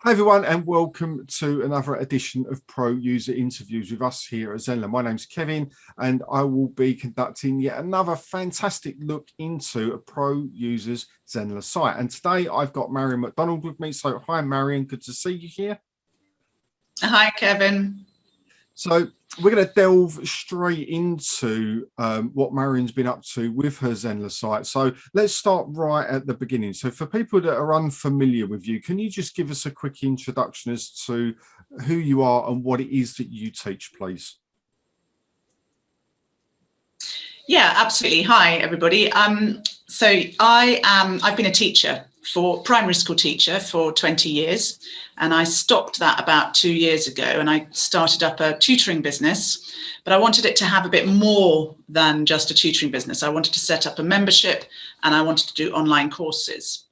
Hi everyone, and welcome to another edition of Pro User Interviews with us here at Zenler. My name's Kevin, and I will be conducting yet another fantastic look into a pro user's Zenler site. And today I've got Marion Macdonald with me. So hi Marion, good to see you here. Hi Kevin. So we're going to delve straight into what Marion's been up to with her Zenler site. So let's start right at the beginning. So for people that are unfamiliar with you, can you just give us a quick introduction as to who you are and what it is that you teach, please? Yeah, absolutely. Hi everybody. So I've been a teacher, primary school teacher for 20 years, and I stopped that about 2 years ago, and I started up a tutoring business, but I wanted it to have a bit more than just a tutoring business. I wanted to set up a membership, and I wanted to do online courses.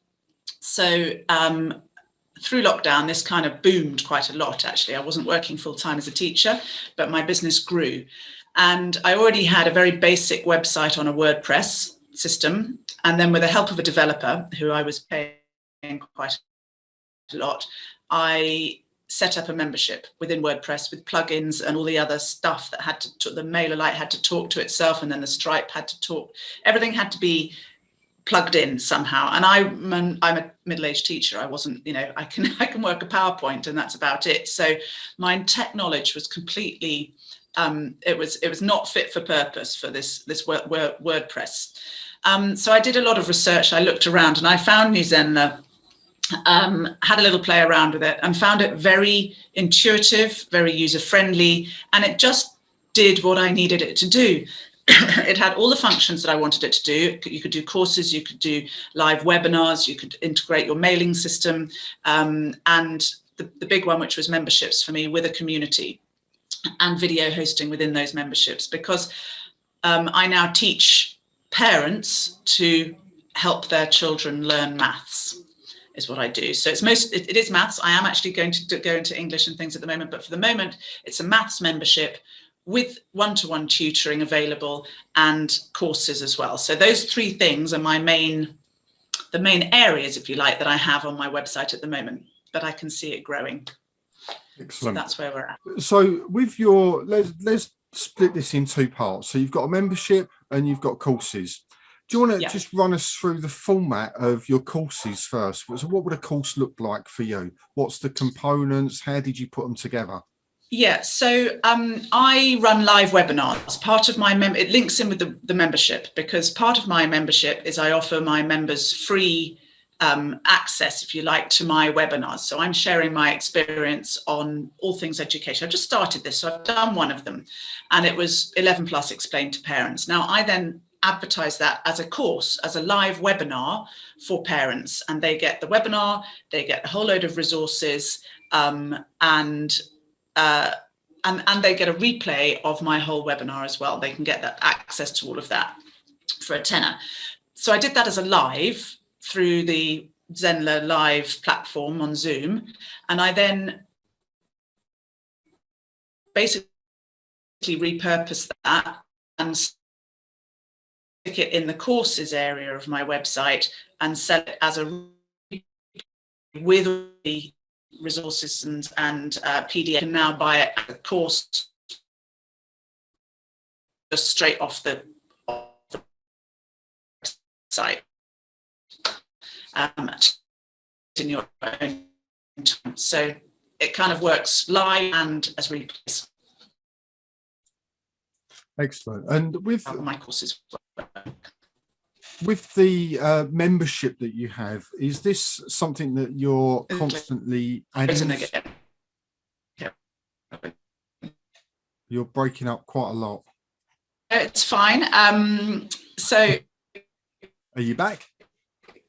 So through lockdown, this kind of boomed quite a lot, actually. I wasn't working full-time as a teacher, but my business grew. And I already had a very basic website on a WordPress system. And then with the help of a developer who I was paying quite a lot, I set up a membership within WordPress with plugins and all the other stuff that had to, the MailerLite had to talk to itself, and then the Stripe had to talk. Everything had to be plugged in somehow. And I'm a middle-aged teacher. I wasn't, I can work a PowerPoint and that's about it. So my tech knowledge was completely, it was not fit for purpose for this WordPress. So I did a lot of research. I looked around and I found Zenler, had a little play around with it and found it very intuitive, very user-friendly, and it just did what I needed it to do. It had all the functions that I wanted it to do. You could do courses, you could do live webinars, you could integrate your mailing system, and the big one, which was memberships for me, with a community and video hosting within those memberships, because I now teach parents to help their children learn maths, is what I do. So it is maths. I am actually going to go into English and things at the moment, but for the moment, it's a maths membership with one-to-one tutoring available and courses as well. So those three things are the main areas, if you like, that I have on my website at the moment, but I can see it growing. Excellent. So that's where we're at. So with your, let's split this in two parts. So you've got a membership and you've got courses. Do you want to just run us through the format of your courses first? So what would a course look like for you? What's the components? How did you put them together? Yeah, so I run live webinars. Part of my it links in with the membership, because part of my membership is I offer my members free access, if you like, to my webinars. So I'm sharing my experience on all things education. I've just started this, so I've done one of them, and it was 11 plus explained to parents. Now I then advertise that as a course, as a live webinar for parents, and they get the webinar, they get a whole load of resources, and they get a replay of my whole webinar as well. They can get that access to all of that for a tenner. So I did that as a live through the Zenler Live platform on Zoom. And I then basically repurposed that and stick it in the courses area of my website and sell it as a with the resources and PDF. You can now buy it as a course just straight off the site, in your own time. So it kind of works live and as replays. Excellent. And with my courses work. With the membership that you have, is this something that you're constantly adding? You're breaking up quite a lot. It's fine. So are you back?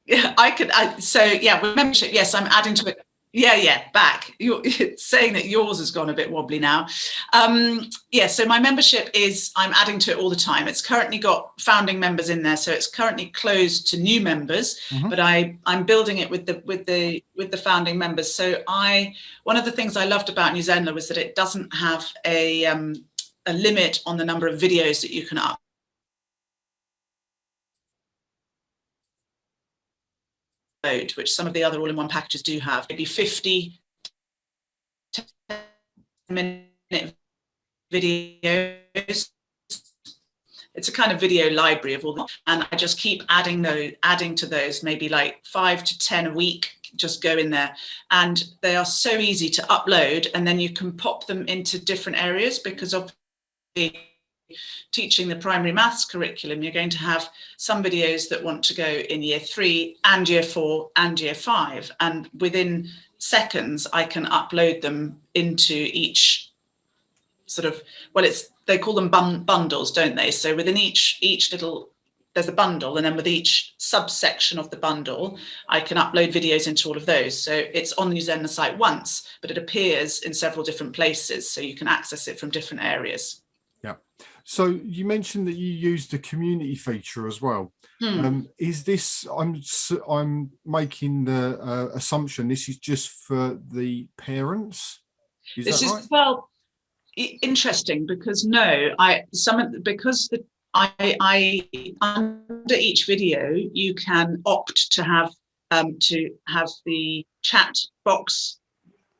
Yeah, with membership, yes, I'm adding to it. Yeah, back. You're saying that yours has gone a bit wobbly now. So my membership I'm adding to it all the time. It's currently got founding members in there, so it's currently closed to new members. But I'm building it with the founding members. So one of the things I loved about New Zenler was that it doesn't have a limit on the number of videos that you can upload, which some of the other all-in-one packages do have. Maybe 50 10-minute videos. It's a kind of video library of all that, and I just keep adding to those, maybe like 5 to 10 a week, just go in there. And they are so easy to upload, and then you can pop them into different areas, because obviously teaching the primary maths curriculum, you're going to have some videos that want to go in year 3 and year 4 and year 5. And within seconds, I can upload them into each sort of, well, they call them bundles, don't they? So within each little, there's a bundle, and then with each subsection of the bundle, I can upload videos into all of those. So it's on the Zenler site once, but it appears in several different places, so you can access it from different areas. Yeah. So you mentioned that you use the community feature as well. Is this, I'm making the assumption this is just for the parents? Is that right? Well, interesting, because no, under each video you can opt to have the chat box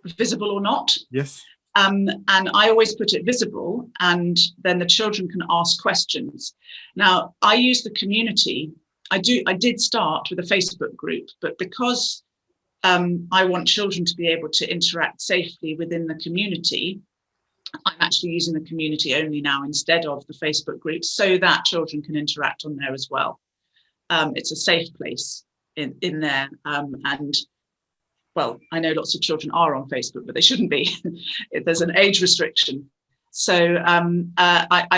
visible or not. Yes. And I always put it visible, and then the children can ask questions. Now, I use the community. I did start with a Facebook group, but because I want children to be able to interact safely within the community, I'm actually using the community only now instead of the Facebook group, so that children can interact on there as well. It's a safe place in there. And well, I know lots of children are on Facebook, but they shouldn't be. There's an age restriction. So I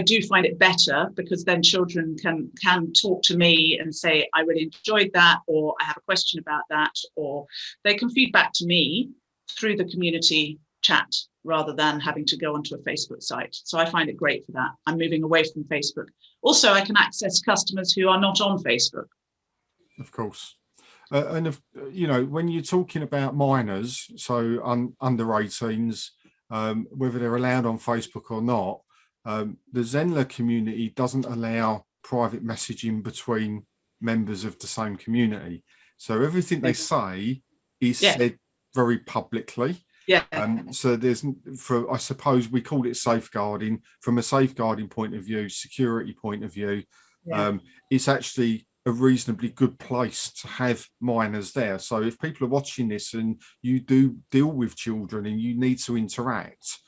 do find it better, because then children can talk to me and say, I really enjoyed that, or I have a question about that, or they can feed back to me through the community chat rather than having to go onto a Facebook site. So I find it great for that. I'm moving away from Facebook. Also, I can access customers who are not on Facebook. Of course. And if, you know, when you're talking about minors, so under 18s, whether they're allowed on Facebook or not, the Zenler community doesn't allow private messaging between members of the same community. So everything they say is said very publicly. Yeah. So there's, I suppose we call it safeguarding. From a safeguarding point of view, security point of view, it's actually a reasonably good place to have minors there. So if people are watching this and you do deal with children and you need to interact,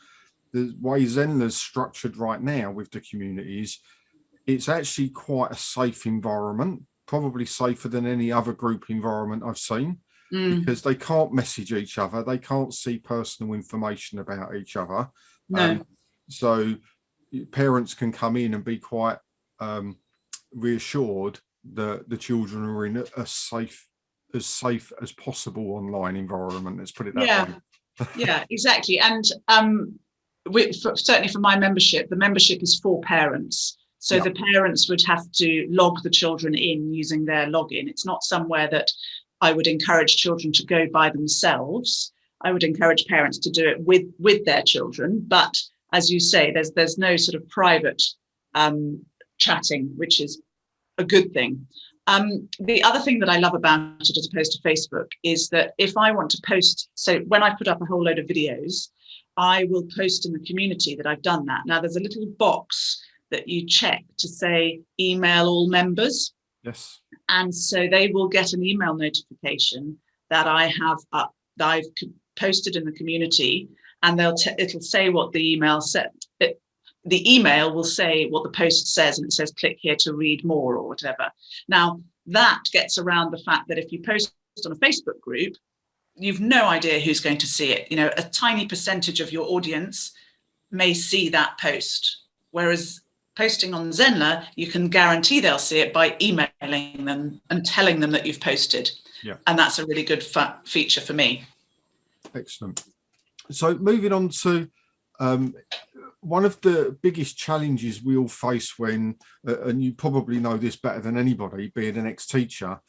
the way Zenler's structured right now with the communities, it's actually quite a safe environment, probably safer than any other group environment I've seen, because they can't message each other, they can't see personal information about each other. No. So parents can come in and be quite reassured that the children are in a safe as possible online environment. Let's put it that way. Yeah, exactly. And certainly for my membership, the membership is for parents. So the parents would have to log the children in using their login. It's not somewhere that I would encourage children to go by themselves. I would encourage parents to do it with their children. But as you say, there's no sort of private chatting, which is a good thing. The other thing that I love about it as opposed to Facebook is that if I want to post, so when I put up a whole load of videos, I will post in the community that I've done that. Now there's a little box that you check to say email all members. Yes. And so they will get an email notification that I have that I've posted in the community, and it'll say what the email said. The email will say what the post says, and it says click here to read more or whatever. Now that gets around the fact that if you post on a Facebook group, you've no idea who's going to see it. You know, a tiny percentage of your audience may see that post, whereas posting on Zenler, you can guarantee they'll see it by emailing them and telling them that you've posted. Yeah. And that's a really good feature for me. Excellent. So moving on to one of the biggest challenges we all face when, and you probably know this better than anybody, being an ex-teacher,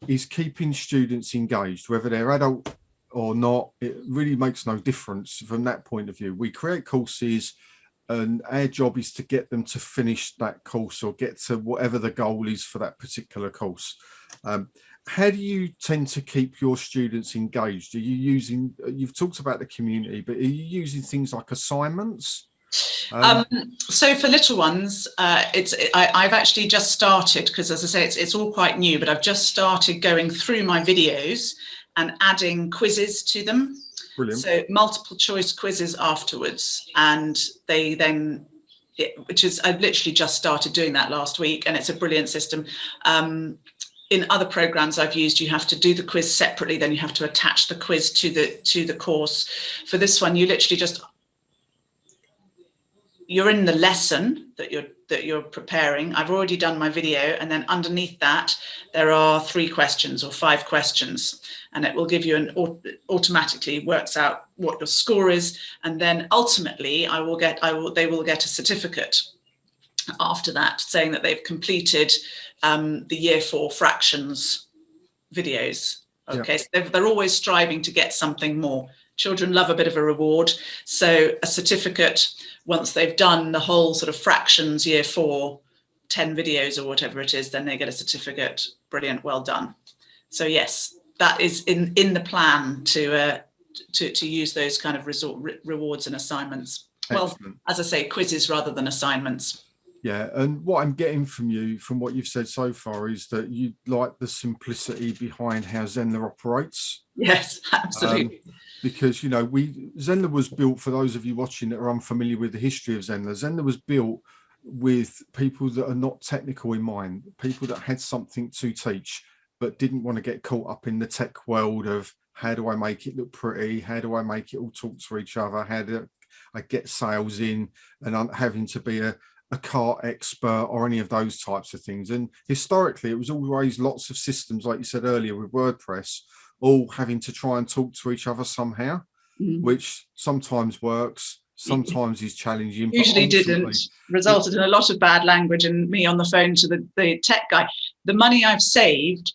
is keeping students engaged, whether they're adult or not. It really makes no difference from that point of view. We create courses and our job is to get them to finish that course or get to whatever the goal is for that particular course. How do you tend to keep your students engaged? Are you using, you've talked about the community, but are you using things like assignments? So for little ones, I've actually just started, because as I say, it's all quite new, but I've just started going through my videos and adding quizzes to them. Brilliant. So multiple choice quizzes afterwards, and they then, I've literally just started doing that last week, and it's a brilliant system. In other programs I've used, you have to do the quiz separately, then you have to attach the quiz to the course. For this one, you literally just, you're in the lesson that you're preparing. I've already done my video, and then underneath that there are 3 questions or 5 questions, and it will give you automatically works out what your score is, and then ultimately they will get a certificate after that saying that they've completed the year 4 fractions videos. Okay, yeah. So they're always striving to get something more. Children love a bit of a reward, so a certificate once they've done the whole sort of fractions year 4, 10 videos or whatever it is, then they get a certificate. Brilliant, well done. So yes, that is in the plan to use those kind of rewards and assignments. Excellent. Well, as I say, quizzes rather than assignments. Yeah, and what I'm getting from you, from what you've said so far, is that you like the simplicity behind how Zenler operates. Yes, absolutely. Because, you know, Zenler was built, for those of you watching that are unfamiliar with the history of Zenler, Zenler was built with people that are not technical in mind, people that had something to teach, but didn't want to get caught up in the tech world of how do I make it look pretty? How do I make it all talk to each other? How do I get sales in, and having to be a cart expert or any of those types of things. And historically, it was always lots of systems, like you said earlier, with WordPress, all having to try and talk to each other somehow, which sometimes works, sometimes is challenging. Usually didn't, resulted in a lot of bad language and me on the phone to the tech guy. The money I've saved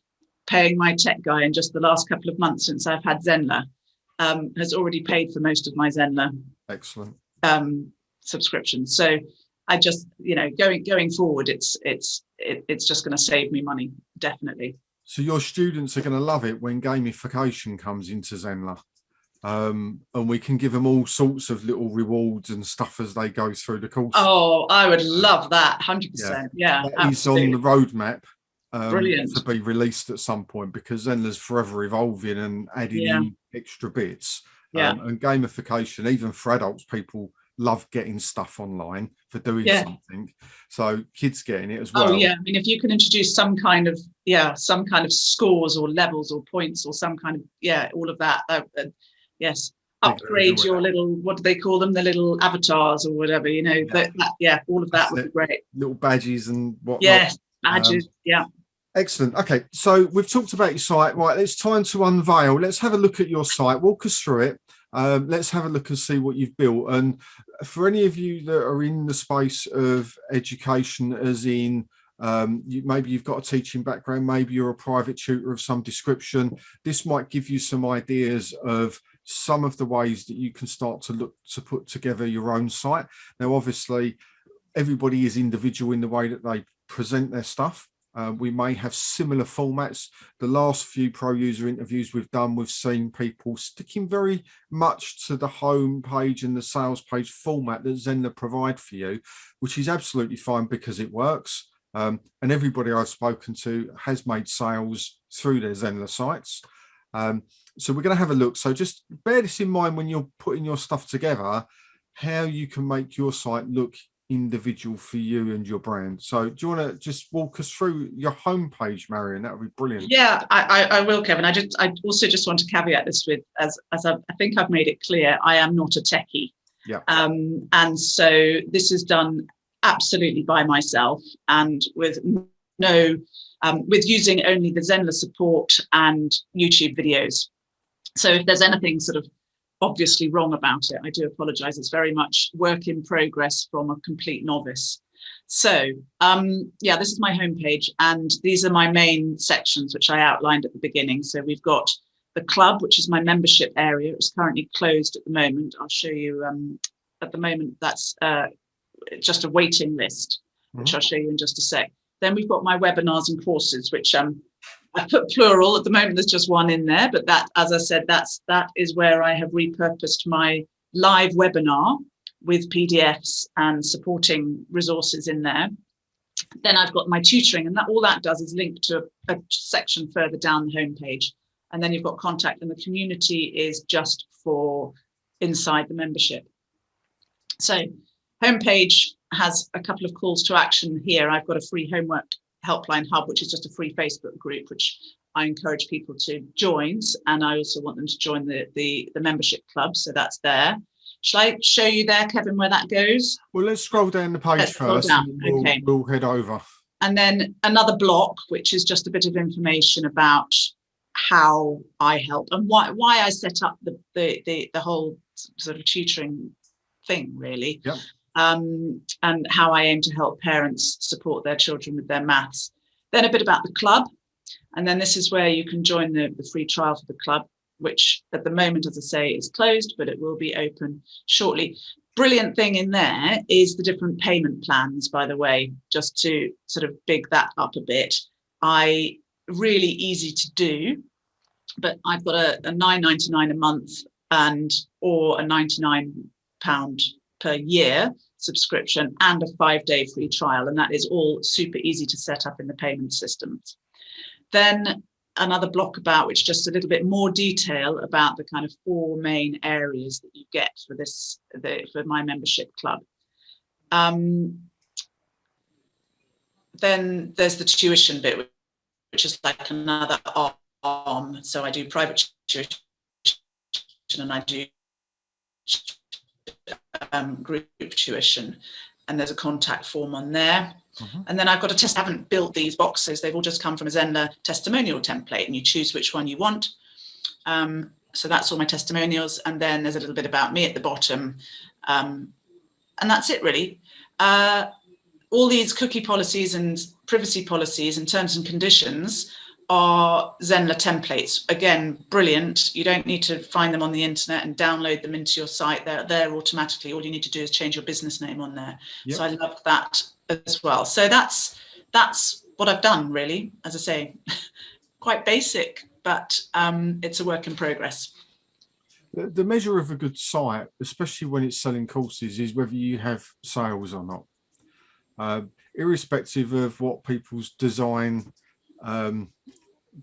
paying my tech guy in just the last couple of months since I've had Zenler has already paid for most of my Zenler subscriptions. So I just, you know, going forward, it's just going to save me money, definitely. So your students are going to love it when gamification comes into Zenler, and we can give them all sorts of little rewards and stuff as they go through the course. Oh, I would love that, 100%. Yeah, that is on the roadmap Brilliant. to be released at some point, because Zenler's forever evolving and adding in extra bits. And gamification, even for adults, people love getting stuff online for doing something, so kids getting it as well. Oh yeah, I mean, if you can introduce some kind of scores or levels or points or some kind of all of that, yes, upgrade your little, what do they call them, the little avatars or whatever, you know, all of that would be great. Little badges and whatnot. Yes, badges. Excellent. Okay, so we've talked about your site. Right, it's time to unveil. Let's have a look at your site. Walk us through it. Let's have a look and see what you've built. And for any of you that are in the space of education, as in maybe you've got a teaching background, maybe you're a private tutor of some description, this might give you some ideas of some of the ways that you can start to look to put together your own site. Now, obviously, everybody is individual in the way that they present their stuff. We may have similar formats. The last few pro user interviews we've done, we've seen people sticking very much to the home page and the sales page format that Zenler provide for you, which is absolutely fine because it works. And everybody I've spoken to has made sales through their Zenler sites. So we're going to have a look. So just bear this in mind when you're putting your stuff together, how you can make your site look individual for you and your brand. So do you want to just walk us through your homepage, Marion? That would be brilliant. Yeah, I will, Kevin. I also just want to caveat this with, as I think I've made it clear, I am not a techie. Yeah. And so this is done absolutely by myself and with with using only the Zenler support and YouTube videos. So if there's anything sort of obviously wrong about it, I do apologize. It's very much work in progress from a complete novice. So this is my homepage, and these are my main sections, which I outlined at the beginning. So we've got the club, which is my membership area. It's currently closed at the moment. I'll show you at the moment that's just a waiting list, which I'll show you in just a sec. Then we've got my webinars and courses, which I put plural. At the moment, there's just one in there, but that, as I said, that is where I have repurposed my live webinar with PDFs and supporting resources in there. Then I've got my tutoring, and all that does is link to a section further down the homepage. And then you've got contact, and the community is just for inside the membership. So homepage has a couple of calls to action here. I've got a free homework helpline hub, which is just a free Facebook group, which I encourage people to join. And I also want them to join the membership club. So that's there. Shall I show you there, Kevin, where that goes? Well, let's scroll down the page first. And we'll head over. And then another block, which is just a bit of information about how I help and why I set up the whole sort of tutoring thing, really. Yep. And how I aim to help parents support their children with their maths. Then a bit about the club. And then this is where you can join the free trial for the club, which at the moment, as I say, is closed, but it will be open shortly. Brilliant thing in there is the different payment plans, by the way, just to sort of big that up a bit. Really easy to do, but I've got a £9.99 a month or a £99 per year subscription and a 5-day free trial, and that is all super easy to set up in the payment systems. Then another block about which just a little bit more detail about the kind of 4 main areas that you get for for my membership club. Then there's the tuition bit, which is like another arm. So I do private tuition and I do group tuition, and there's a contact form on there. And then I've got a test. I haven't built these boxes. They've all just come from a Zenler testimonial template, and you choose which one you want. So that's all my testimonials. And then there's a little bit about me at the bottom. And that's it, really. All these cookie policies and privacy policies and terms and conditions are Zenler templates. Again, brilliant. You don't need to find them on the internet and download them into your site. They're there automatically. All you need to do is change your business name on there. Yep. So I love that as well. So that's what I've done, really. As I say, quite basic, but it's a work in progress. The measure of a good site, especially when it's selling courses, is whether you have sales or not. Irrespective of what people's design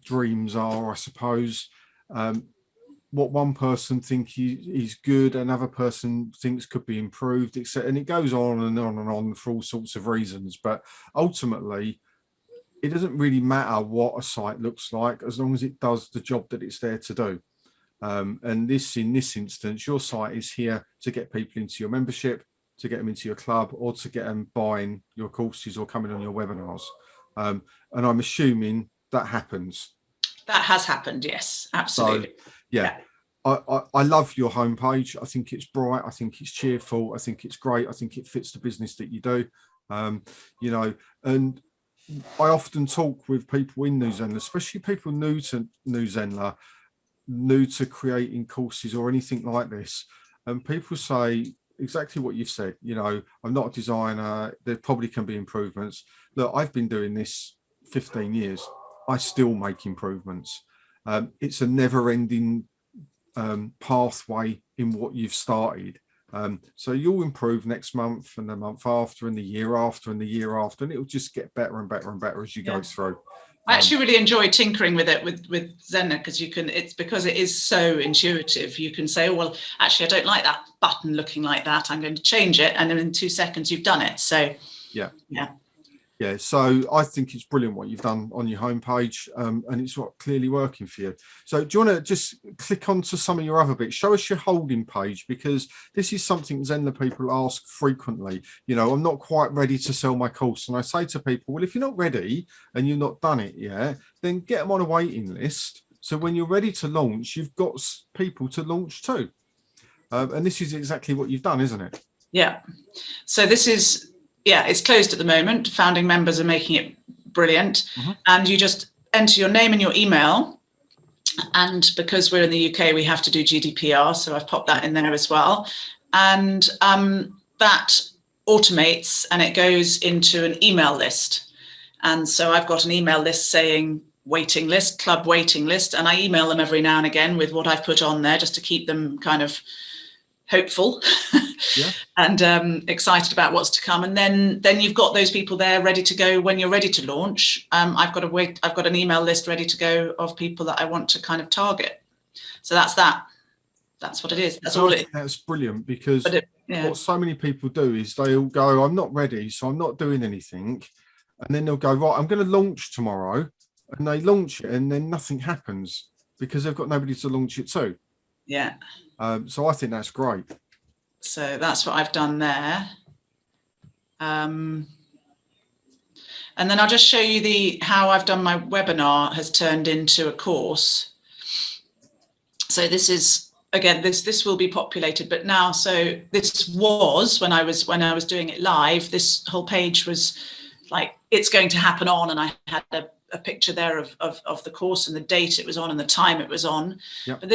dreams are, I suppose. What one person thinks is good, another person thinks could be improved, etc. And it goes on and on and on for all sorts of reasons. But ultimately, it doesn't really matter what a site looks like as long as it does the job that it's there to do. And in this instance, your site is here to get people into your membership, to get them into your club, or to get them buying your courses or coming on your webinars. And I'm assuming that happens. That has happened, yes, absolutely. So, yeah. I love your homepage. I think it's bright. I think it's cheerful. I think it's great. I think it fits the business that you do. You know, and I often talk with people in New Zenler, especially people new to New Zenler, new to creating courses or anything like this. And people say exactly what you've said. You know, I'm not a designer. There probably can be improvements. Look, I've been doing this 15 years. I still make improvements. It's a never-ending pathway in what you've started. So you'll improve next month and the month after and the year after and the year after, and it'll just get better and better and better as you go through. I actually really enjoy tinkering with it with Zenler, because it's because it is so intuitive. You can say, oh, well, actually, I don't like that button looking like that. I'm going to change it. And then in 2 seconds, you've done it. So, yeah. So I think it's brilliant what you've done on your homepage, and it's clearly working for you. So do you want to just click on to some of your other bits? Show us your holding page, because this is something Zenler people ask frequently. You know, I'm not quite ready to sell my course. And I say to people, well, if you're not ready and you've not done it yet, then get them on a waiting list. So when you're ready to launch, you've got people to launch to. And this is exactly what you've done, isn't it? Yeah. So this is... Yeah, it's closed at the moment. Founding members are making it brilliant. And you just enter your name and your email. And because we're in the UK, we have to do GDPR. So I've popped that in there as well. And that automates and it goes into an email list. And so I've got an email list saying waiting list, club waiting list, and I email them every now and again with what I've put on there just to keep them kind of hopeful and excited about what's to come. And then you've got those people there ready to go when you're ready to launch. I've got an email list ready to go of people that I want to kind of target. So that's what it is. That's all it is. That's brilliant, because what so many people do is they'll go, I'm not ready, so I'm not doing anything. And then they'll go, right, I'm going to launch tomorrow. And they launch it and then nothing happens because they've got nobody to launch it to. Yeah. So I think that's great. So that's what I've done there. And then I'll just show you how I've done my webinar has turned into a course. So this is, again, this will be populated, but now, so this was, when I was doing it live, this whole page was like, it's going to happen on, and I had a picture there of the course and the date it was on and the time it was on. Yep. But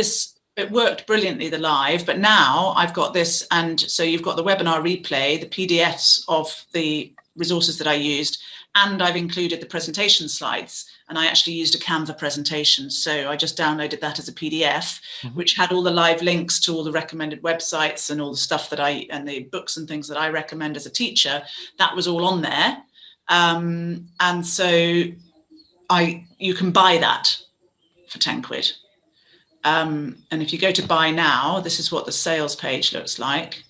it worked brilliantly, the live, but now I've got this, and so you've got the webinar replay, the PDFs of the resources that I used, and I've included the presentation slides, and I actually used a Canva presentation. So I just downloaded that as a PDF, which had all the live links to all the recommended websites and all the stuff and the books and things that I recommend as a teacher. That was all on there. And so you can buy that for 10 quid. And if you go to buy now, this is what the sales page looks like.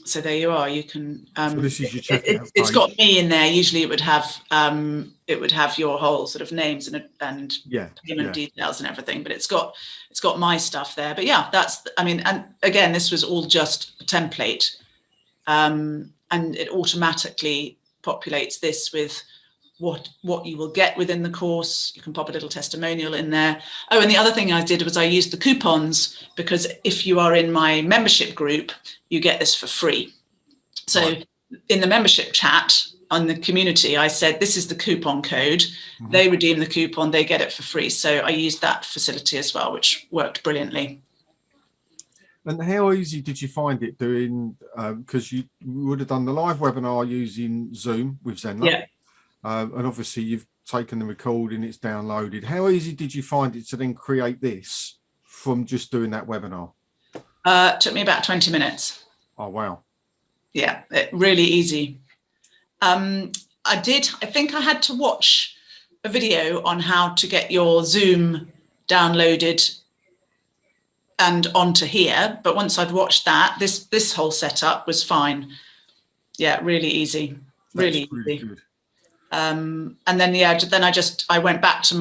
So there you are. You can. So this is your checkout. It's got me in there. Usually, it would have your whole sort of names and payment details and everything. But it's got my stuff there. But yeah, and again, this was all just a template, and it automatically populates this with what you will get within the course. You can pop a little testimonial in there. Oh, and the other thing I did was I used the coupons, because if you are in my membership group, you get this for free. So in the membership chat on the community, I said, this is the coupon code. They redeem the coupon, they get it for free. So I used that facility as well, which worked brilliantly. And how easy did you find it doing, because you would have done the live webinar using Zoom with Zenler. Yeah. And obviously you've taken the recording, it's downloaded. How easy did you find it to then create this from just doing that webinar? It took me about 20 minutes. Oh, wow. Yeah, really easy. I think I had to watch a video on how to get your Zoom downloaded and onto here. But once I'd watched that, this whole setup was fine. Yeah, really easy, really easy. Good. And then I went back to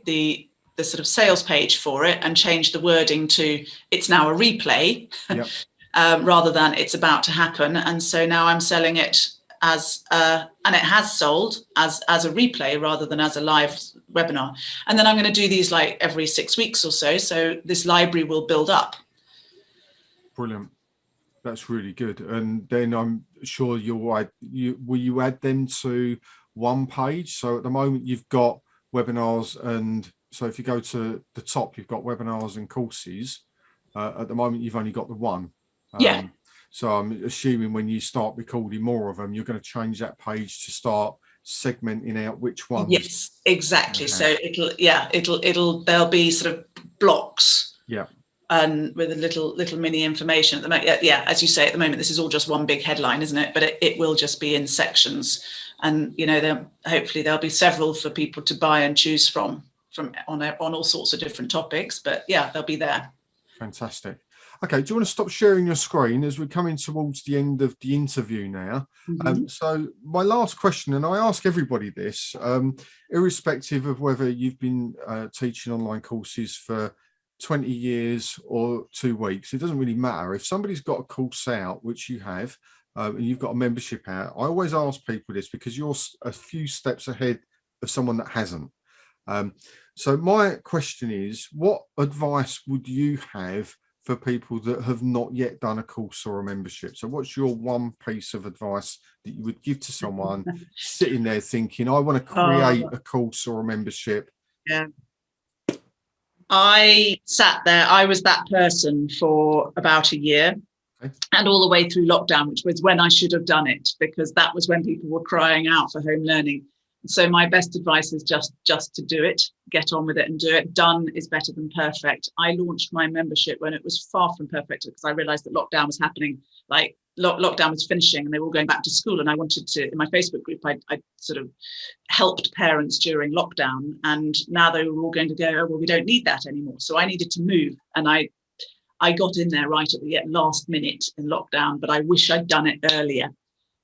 the sort of sales page for it and changed the wording to it's now a replay. Yep. Rather than it's about to happen. And so now I'm selling it and it has sold as a replay rather than as a live webinar. And then I'm going to do these like every 6 weeks or so. So this library will build up. Brilliant. That's really good. And then I'm sure will you add them to one page? So at the moment you've got webinars, and so if you go to the top, you've got webinars and courses. At the moment you've only got the one. So I'm assuming when you start recording more of them, you're going to change that page to start segmenting out which ones. Yes, exactly. So there'll be sort of blocks. Yeah. And with a little mini information at the moment. Yeah, as you say, at the moment, this is all just one big headline, isn't it? But it will just be in sections, and hopefully there'll be several for people to buy and choose from on all sorts of different topics. But yeah, they'll be there. Fantastic. Okay, do you want to stop sharing your screen as we're coming towards the end of the interview now? So my last question, and I ask everybody this, irrespective of whether you've been teaching online courses for 20 years or 2 weeks, it doesn't really matter. If somebody's got a course out, which you have, and you've got a membership out, I always ask people this because you're a few steps ahead of someone that hasn't. So my question is, what advice would you have for people that have not yet done a course or a membership? So what's your one piece of advice that you would give to someone sitting there thinking, I want to create a course or a membership? Yeah. I sat there, I was that person for about a year. and all the way through lockdown, which was when I should have done it, because that was when people were crying out for home learning. So my best advice is just to do it, get on with it and do it. Done is better than perfect. I launched my membership when it was far from perfect, because I realized that lockdown was happening, like lockdown was finishing and they were all going back to school. And I wanted to, in my Facebook group, I sort of helped parents during lockdown. And now they were all going to go, oh, well, we don't need that anymore. So I needed to move. And I got in there right at the last minute in lockdown, but I wish I'd done it earlier.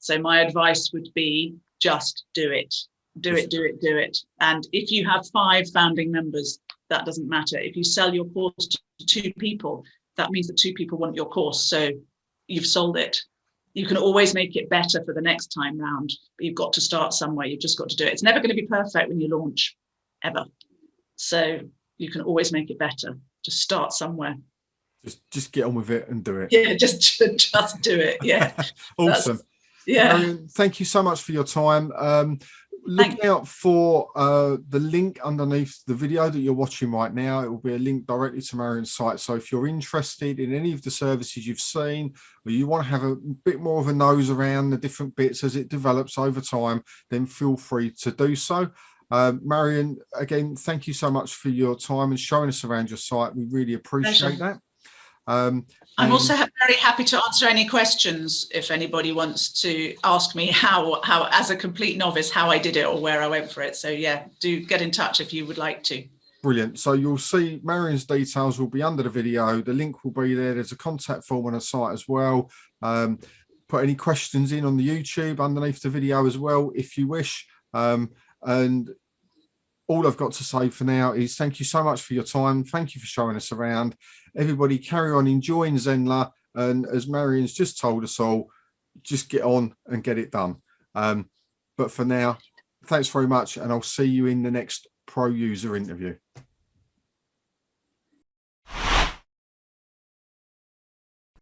So my advice would be just do it. Do it. And if you have 5 founding members, that doesn't matter. If you sell your course to 2 people, that means that 2 people want your course. So you've sold it. You can always make it better for the next time round, but you've got to start somewhere. You've just got to do it. It's never going to be perfect when you launch, ever. So you can always make it better. Just start somewhere. Just get on with it and do it. Yeah, just do it. Yeah. Awesome. Yeah. Marion, thank you so much for your time. Look out for the link underneath the video that you're watching right now. It will be a link directly to Marion's site. So if you're interested in any of the services you've seen, or you want to have a bit more of a nose around the different bits as it develops over time, then feel free to do so. Marion, again, thank you so much for your time and showing us around your site. We really appreciate that. I'm also very happy to answer any questions if anybody wants to ask me how as a complete novice, how I did it or where I went for it. So yeah, do get in touch if you would like to. Brilliant. So you'll see Marion's details will be under the video. The link will be there. There's a contact form on the site as well. Put any questions in on the YouTube underneath the video as well, if you wish. And all I've got to say for now is thank you so much for your time. Thank you for showing us around. Everybody carry on enjoying Zenler. And as Marion's just told us all, just get on and get it done. But for now, thanks very much. And I'll see you in the next pro user interview.